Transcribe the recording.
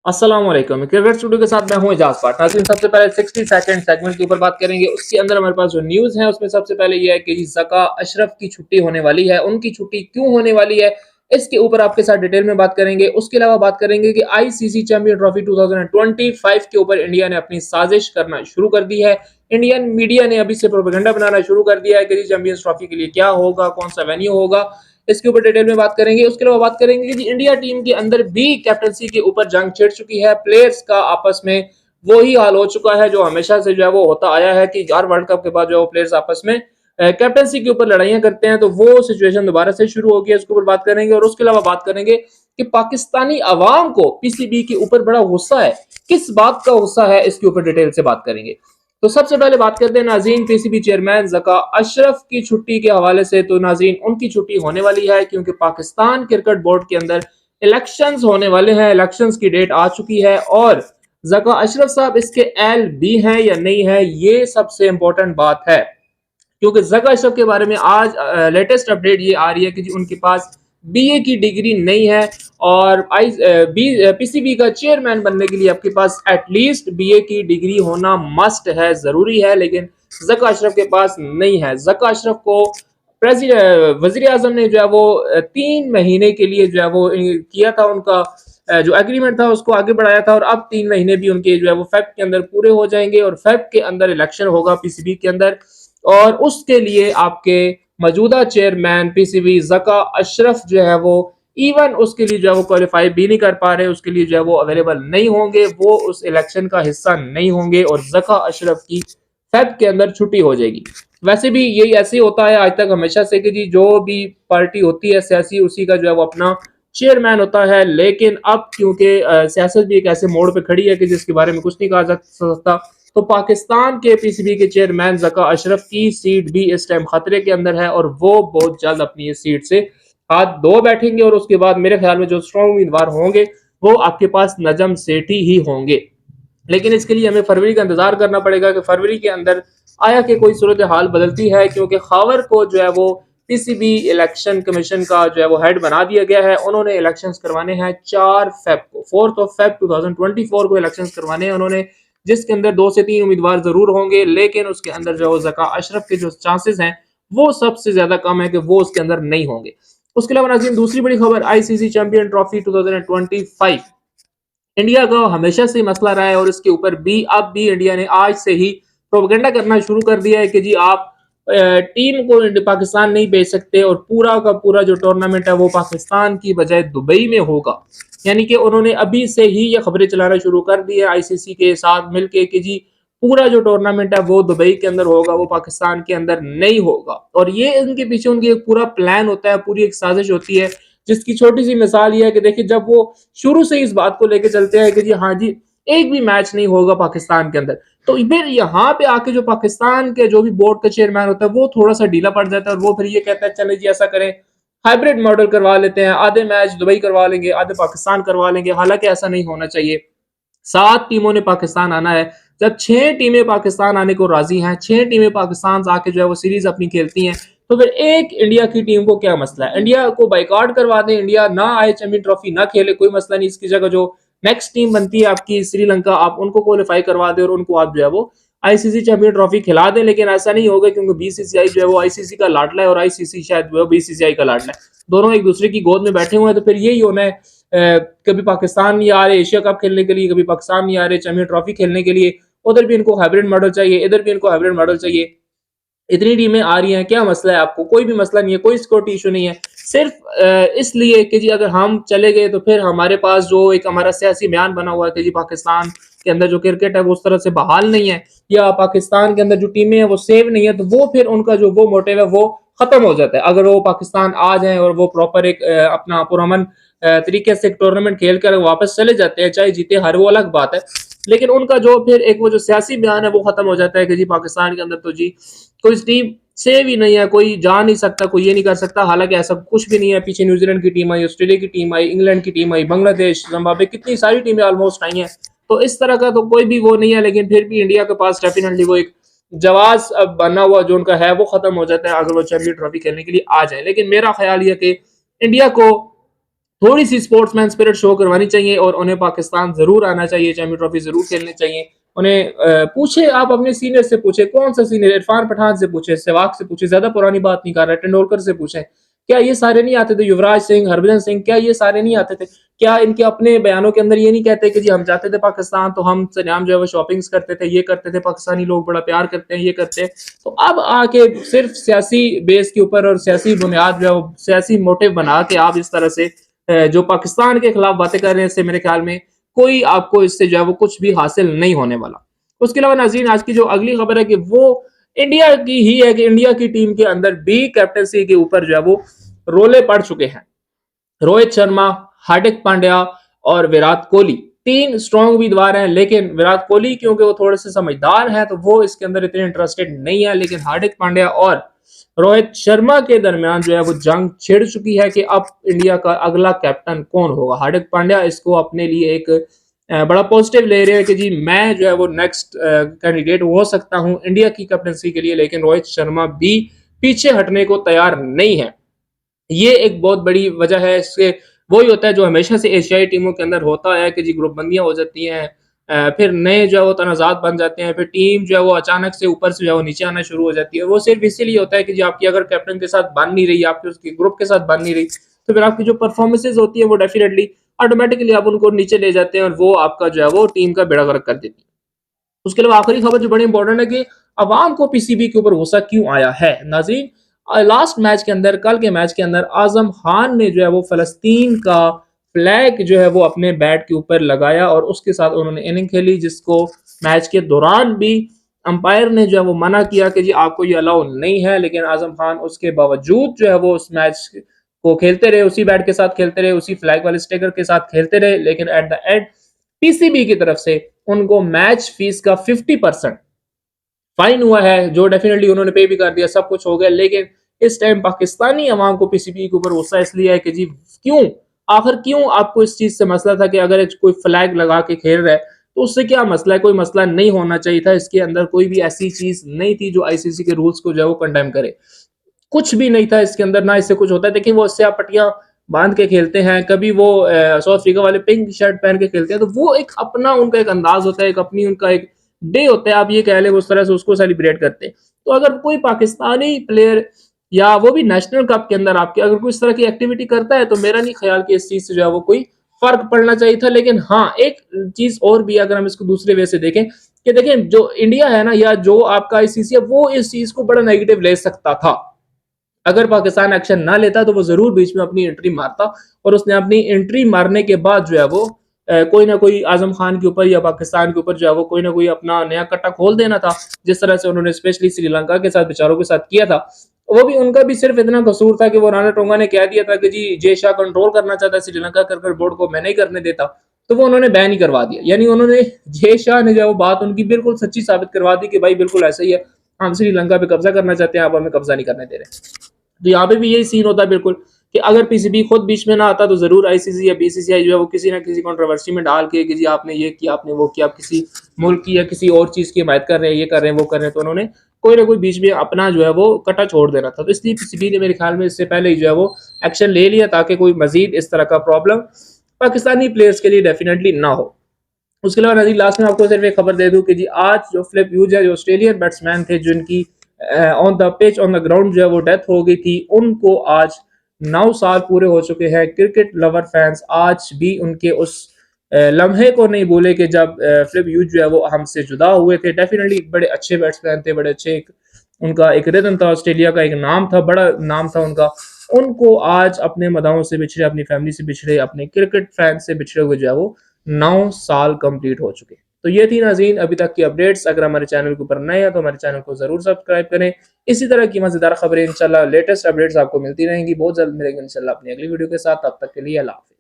अस्सलाम वालेकुम। Cricket studio के साथ मैं हूं इजाज पाट। नाज़रीन, सबसे पहले 60 सेकंड सेगमेंट के ऊपर बात करेंगे। उसके अंदर हमारे पास जो न्यूज़ है उसमें सबसे पहले ये है कि ज़का अशरफ की छुट्टी होने वाली है। उनकी छुट्टी क्यों होने वाली है, इसके ऊपर आपके साथ डिटेल में बात करेंगे। उसके अलावा बात करेंगे कि आईसीसी चैंपियन ट्रॉफी 2025 के ऊपर इंडिया ने अपनी साजिश करना शुरू कर दी है। इंडियन मीडिया ने अभी से प्रोपेगेंडा बनाना शुरू कर दिया है कि चैंपियंस ट्रॉफी के लिए क्या होगा, कौन सा वेन्यू होगा, इसके ऊपर डिटेल में बात करेंगे। उसके अलावा बात करेंगे कि इंडिया टीम के अंदर भी कैप्टनसी के ऊपर जंग छिड़ चुकी है। प्लेयर्स का आपस में वही हाल हो चुका है जो हमेशा से जो है वो होता आया है कि हर वर्ल्ड कप के बाद जो प्लेयर्स आपस में कैप्टनसी के ऊपर लड़ाइयां करते हैं, तो वो सिचुएशन दोबारा से शुरू हो गई है। उसके ऊपर बात करेंगे। और उसके अलावा बात करेंगे कि पाकिस्तानी अवाम को पीसीबी के ऊपर बड़ा गुस्सा है। किस बात का गुस्सा है, इसके ऊपर डिटेल से बात करेंगे। तो सबसे पहले बात करते हैं नाज़रीन पीसीबी चेयरमैन ज़का अशरफ की छुट्टी के हवाले से। तो नाज़रीन, उनकी छुट्टी होने वाली है क्योंकि पाकिस्तान क्रिकेट बोर्ड के अंदर इलेक्शंस होने वाले हैं। इलेक्शंस की डेट आ चुकी है और ज़का अशरफ साहब इसके एल भी हैं या नहीं है, ये सबसे इंपॉर्टेंट बात है। क्योंकि ज़का अशरफ के बारे में आज लेटेस्ट अपडेट ये आ रही है कि जी उनके पास बीए की डिग्री नहीं है और पीसीबी का चेयरमैन बनने के लिए आपके पास एटलीस्ट बीए की डिग्री होना मस्ट है, जरूरी है। लेकिन ज़का अशरफ के पास नहीं है। ज़का अशरफ को वजीर आजम ने जो है वो 3 महीने के लिए जो है वो किया था, उनका जो एग्रीमेंट था उसको आगे बढ़ाया था। और अब 3 महीने भी उनके जो है वो फेब के अंदर पूरे हो जाएंगे और फेब के अंदर इलेक्शन होगा पीसीबी के अंदर। और उसके लिए आपके मौजूदा चेयरमैन पीसीबी ज़का अशरफ जो है वो इवन उसके लिए जो है वो क्वालिफाई भी नहीं कर पा रहे, उसके लिए जो है वो अवेलेबल नहीं होंगे, वो उस इलेक्शन का हिस्सा नहीं होंगे और ज़का अशरफ की फेब के अंदर छुट्टी हो जाएगी। वैसे भी यही ऐसे ही होता है आज तक हमेशा से कि जी जो भी पार्टी होती है सियासी, उसी का जो है वो अपना चेयरमैन होता है। लेकिन अब क्योंकि सियासत भी एक ऐसे मोड़ पे खड़ी है कि जिसके बारे में कुछ नहीं कहा जा सकता, तो पाकिस्तान के पीसीबी के चेयरमैन ज़का अशरफ की सीट भी इस टाइम खतरे के अंदर है और वो बहुत जल्द अपनी इस सीट से हाथ धो बैठेंगे। और उसके बाद मेरे ख्याल में जो स्ट्रॉन्ग उम्मीदवार होंगे वो आपके पास नजम सेठी ही होंगे। लेकिन इसके लिए हमें फरवरी का इंतजार करना पड़ेगा कि फरवरी के अंदर आया कि कोई सूरत हाल बदलती है, क्योंकि खावर को जो है वो पीसीबी इलेक्शन कमीशन का जो है वो हेड बना दिया गया है। उन्होंने इलेक्शंस करवाने हैं 4 फेब को, 4 फेब 2024 को इलेक्शंस करवाने हैं उन्होंने, जिसके अंदर 2 से 3 उम्मीदवार जरूर होंगे। लेकिन उसके अंदर जो ज़का अशरफ के जो चांसेस हैं वो सबसे ज्यादा कम है कि वो उसके अंदर नहीं होंगे। उसके अलावा नाज़रीन, दूसरी बड़ी खबर, आईसीसी चैंपियन ट्रॉफी 2025 इंडिया का हमेशा से मसला रहा है और इसके ऊपर भी अब भी इंडिया ने आज से ही प्रोपेगेंडा करना शुरू कर दिया है कि जी आप टीम को पाकिस्तान नहीं भेज सकते और पूरा का पूरा जो टूर्नामेंट है वो पाकिस्तान की बजाय दुबई में होगा। यानी कि उन्होंने अभी से ही ये खबरें चलाना शुरू कर दी है आईसीसी के साथ मिलके कि जी पूरा जो टूर्नामेंट है वो दुबई के अंदर होगा, वो पाकिस्तान के अंदर नहीं होगा। और ये उनके पीछे उनकी एक पूरा प्लान होता है, पूरी एक साजिश होती है, जिसकी छोटी सी मिसाल ये है कि देखिए जब वो शुरू से इस बात को लेकर चलते हैं कि जी हाँ जी एक भी मैच नहीं होगा पाकिस्तान के अंदर, तो फिर यहाँ पे आके जो पाकिस्तान के जो भी बोर्ड का चेयरमैन होता है वो थोड़ा सा ढीला पड़ जाता है और वो फिर ये कहता है चले जी ऐसा करें, हाइब्रिड मॉडल करवा लेते हैं, आधे मैच दुबई करवा लेंगे, आधे पाकिस्तान करवा लेंगे। हालांकि ऐसा नहीं होना चाहिए। 7 टीमों ने पाकिस्तान आना है। जब 6 टीमें पाकिस्तान आने को राजी हैं, 6 टीमें पाकिस्तान आके जो है वो सीरीज अपनी खेलती हैं, तो फिर एक इंडिया की टीम को क्या मसला है? इंडिया को बाइकआउट करवा दें, इंडिया ना आए, चैंपियन ट्रॉफी ना खेले, कोई मसला नहीं। इसकी जगह जो नेक्स्ट टीम बनती है आपकी श्रीलंका, आप उनको क्वालिफाई करवा दें और उनको आप जो है वो आईसीसी चैंपियन ट्रॉफी खिला दें। लेकिन ऐसा नहीं होगा क्योंकि बीसीसीआई जो है वो आईसीसी का लाडला है और आईसीसी शायद जो है बीसीसीआई का लाडला है। दोनों एक दूसरे की गोद में बैठे हुए हैं, तो फिर यही होना है। कभी पाकिस्तान नहीं आ रहे एशिया कप खेलने के लिए, कभी पाकिस्तान नहीं आ रहे चैंपियन ट्रॉफी खेलने के लिए, उधर भी इनको हाइब्रिड मॉडल चाहिए, इधर भी इनको हाइब्रिड मॉडल चाहिए। इतनी टीमें आ रही हैं, क्या मसला है आपको? कोई भी मसला नहीं है, कोई सिक्योरिटी इशू नहीं है। सिर्फ इसलिए कि जी अगर हम चले गए तो फिर हमारे पास जो एक हमारा सियासी बयान बना हुआ है कि जी पाकिस्तान के अंदर जो क्रिकेट है वो उस तरह से बहाल नहीं है, या पाकिस्तान के अंदर जो टीमें हैं वो सेव नहीं है, तो वो फिर उनका जो वो मोटिव है वो खत्म हो जाता है। अगर वो पाकिस्तान आ जाए और वो प्रॉपर एक अपना पुरअमन तरीके से टूर्नामेंट खेल कर वापस चले जाते हैं, चाहे जीते हारे वो अलग बात है, लेकिन उनका जो फिर एक वो जो सियासी बयान है वो खत्म हो जाता है कि जी पाकिस्तान के अंदर तो जी कोई टीम सेव ही नहीं है, कोई जा नहीं सकता, कोई ये नहीं कर सकता। हालांकि ऐसा कुछ भी नहीं है। पीछे न्यूजीलैंड की टीम आई, ऑस्ट्रेलिया की टीम आई, इंग्लैंड की टीम आई, बांग्लादेश, जिम्बाब्वे, कितनी सारी टीमें ऑलमोस्ट आई हैं। तो इस तरह का तो कोई भी वो नहीं है। लेकिन फिर भी इंडिया के पास डेफिनेटली वो एक जवाब अब बना हुआ जो उनका है वो खत्म हो जाता है अगर वो चैंपियन ट्रॉफी खेलने के लिए आ जाए। लेकिन मेरा ख्याल ये कि इंडिया को थोड़ी सी स्पोर्ट्समैन स्पिरिट शो करवानी चाहिए और उन्हें पाकिस्तान जरूर आना चाहिए, चैंपियन ट्रॉफी जरूर खेलनी चाहिए। उन्हें पूछे, आप अपने सीनियर से पूछे, कौन सा सीनियर, इरफान पठान से पूछे, सहवाग से पूछे, ज्यादा पुरानी बात नहीं कर रहा, तेंदुलकर से पूछे, क्या ये सारे नहीं आते थे, युवराज सिंह, हरभजन सिंह, क्या ये सारे नहीं आते थे? क्या इनके अपने बयानों के अंदर ये नहीं कहते कि जी हम जाते थे पाकिस्तान तो हम सरेआम जो है वो शॉपिंग्स करते थे, ये करते थे, पाकिस्तानी लोग बड़ा प्यार करते हैं, ये करते हैं। तो अब आके सिर्फ सियासी बेस के ऊपर और सियासी बुनियाद जो है वो सियासी मोटिव बना के आप इस तरह से जो पाकिस्तान के खिलाफ बातें कर रहे हैं, इससे मेरे ख्याल में कोई आपको इससे जो है वो कुछ भी हासिल नहीं होने वाला। उसके अलावा नाज़रीन, आज की जो अगली खबर है कि वो इंडिया की ही है कि इंडिया की टीम के अंदर भी कैप्टनसी के ऊपर जो है वो रोले पड़ चुके हैं। रोहित शर्मा, हार्दिक पांड्या और विराट कोहली तीन स्ट्रॉन्ग उम्मीदवार हैं, लेकिन विराट कोहली क्योंकि वो थोड़े से समझदार हैं तो वो इसके अंदर इतने इंटरेस्टेड नहीं है, लेकिन हार्दिक पांड्या और रोहित शर्मा के दरमियान जो है वो जंग छिड़ चुकी है कि अब इंडिया का अगला कैप्टन कौन होगा। हार्दिक पांड्या इसको अपने लिए एक बड़ा पॉजिटिव ले रहे हैं कि जी मैं जो है वो नेक्स्ट कैंडिडेट हो सकता हूं इंडिया की कैप्टनसी के लिए, लेकिन रोहित शर्मा भी पीछे हटने को तैयार नहीं है। ये एक बहुत बड़ी वजह है इसके। वही होता है जो हमेशा से एशियाई टीमों के अंदर होता है कि जी ग्रुप बंदियां हो जाती हैं, फिर नए जो है वो तनाज़ात बन जाते हैं, फिर टीम जो है वो अचानक से ऊपर से जो है वो नीचे आना शुरू हो जाती है। वो सिर्फ इसीलिए होता है कि जी आपकी अगर कैप्टन के साथ बन नहीं रही, आपके उसके ग्रुप के साथ बन नहीं रही, तो फिर आपकी जो परफॉर्मेंसेज होती है वो डेफिनेटली ऑटोमेटिकली आप उनको नीचे ले जाते हैं और वो आपका जो है वो टीम का बेड़ा गर्क कर देती है। उसके अलावा आखिरी खबर जो बड़ी इंपॉर्टेंट है कि अवाम को पीसीबी के ऊपर गुस्सा क्यों आया है। नाजीन, लास्ट मैच के अंदर, कल के मैच के अंदर आजम खान ने जो है वो फलस्तीन का फ्लैग जो है वो अपने बैट के ऊपर लगाया और उसके साथ उन्होंने इनिंग खेली, जिसको मैच के दौरान भी अंपायर ने जो है वो मना किया कि जी आपको ये अलाउ नहीं है, लेकिन आजम खान उसके बावजूद जो है वो उस मैच को खेलते रहे, उसी बैट के साथ खेलते रहे, उसी फ्लैग वाले स्टिकर के साथ खेलते रहे, लेकिन एट द एंड पीसीबी की तरफ से उनको मैच फीस का 50% फाइन हुआ है, जो डेफिनेटली उन्होंने पे भी कर दिया, सब कुछ हो गया। लेकिन इस टाइम पाकिस्तानी अवाम को पीसीबी के ऊपर गुस्सा इसलिए है कि जी क्यों, आखिर क्यों आपको इस चीज से मसला था कि अगर कोई फ्लैग लगा के खेल रहा है तो उससे क्या मसला है? कोई मसला नहीं होना चाहिए था, इसके अंदर कोई भी ऐसी चीज नहीं थी जो आईसीसी के रूल्स को जो है वो कंडेम करे, कुछ भी नहीं था इसके अंदर, ना इससे कुछ होता है। देखिए वो इससे आप पट्टियां बांध के खेलते हैं, कभी वो साउथ अफ्रीका वाले पिंक शर्ट पहन के खेलते हैं, तो वो एक अपना उनका एक अंदाज होता है, एक अपनी उनका एक डे होता है, आप ये कह लें उस तरह से उसको सेलिब्रेट करते हैं। तो अगर कोई पाकिस्तानी प्लेयर या वो भी नेशनल कप के अंदर आपके अगर कोई इस तरह की एक्टिविटी करता है तो मेरा नहीं ख्याल कि इस चीज से जो है वो कोई फर्क पड़ना चाहिए था। लेकिन हाँ, एक चीज और भी अगर हम इसको दूसरे वे से देखें कि देखें जो इंडिया है ना या जो आपका आईसीसी है वो इस चीज को बड़ा नेगेटिव ले सकता था। अगर पाकिस्तान एक्शन ना लेता तो वो जरूर बीच में अपनी एंट्री मारता, और उसने अपनी एंट्री मारने के बाद जो है वो कोई ना कोई आजम खान के ऊपर या पाकिस्तान के ऊपर जो है वो कोई ना कोई अपना नया कट्टा खोल देना था, जिस तरह से उन्होंने स्पेशली श्रीलंका के साथ बेचारों के साथ किया था। वो भी उनका भी सिर्फ इतना कसूर था कि वो राणा टोंगा ने कह दिया था कि जी जय शाह कंट्रोल करना चाहता है श्रीलंका क्रिकेट बोर्ड को, मैं नहीं करने देता, तो वो उन्होंने बैन ही करवा दिया। यानी उन्होंने, जय शाह ने जो बात उनकी बिल्कुल सच्ची साबित करवा दी कि भाई बिल्कुल ऐसा ही है, हम श्रीलंका पे कब्जा करना चाहते हैं, आप हमें कब्जा नहीं करने दे रहे। तो यहाँ पे भी यही सीन होता है बिल्कुल कि अगर पीसीबी खुद बीच में ना आता तो जरूर आईसीसी या बीसीसीआई जो है वो किसी ना किसी कंट्रोवर्सी में डाल के कि जी आपने ये किया, आपने वो किया, आप किसी मुल्क की या किसी और चीज की हिमायत कर रहे हैं, ये कर रहे हैं, वो कर रहे हैं, तो उन्होंने कोई ना कोई बीच में अपना जो है वो कटा छोड़ देना था। तो इसलिए पीसीबी ने मेरे ख्याल में इससे पहले ही जो है वो एक्शन ले लिया ताकि कोई मजीद इस तरह का प्रॉब्लम पाकिस्तानी प्लेयर्स के लिए डेफिनेटली ना हो। उसके अलावा नजीर लास्ट में आपको सिर्फ एक खबर दे दूं कि जी आज जो फ्लिप ह्यूज है, जो ऑस्ट्रेलियन बैट्समैन थे जिनकी on the pitch on the ground जो है वो डेथ हो गई थी, उनको आज 9 साल पूरे हो चुके हैं। क्रिकेट लवर फैंस आज भी उनके उस लम्हे को नहीं भूले कि जब फ्लिप ह्यूज जो है वो हमसे जुदा हुए थे। डेफिनेटली बड़े अच्छे बैट्समैन थे, बड़े अच्छे उनका एक रिदम था, ऑस्ट्रेलिया का एक नाम था, बड़ा नाम था उनका। उनको आज अपने मदाओं से बिछड़े, अपनी फैमिली से बिछड़े, अपने क्रिकेट फैन से बिछड़े हुए जो है वो 9 साल कंप्लीट हो चुके। तो ये थी नाज़रीन अभी तक की अपडेट्स। अगर हमारे चैनल के ऊपर नए हैं तो हमारे चैनल को जरूर सब्सक्राइब करें। इसी तरह की मजेदार खबरें इंशाल्लाह लेटेस्ट अपडेट्स आपको मिलती रहेंगी। बहुत जल्द मिलेंगे इंशाल्लाह अपनी अगली वीडियो के साथ। तब तक के लिए अल्लाह हाफ़िज़।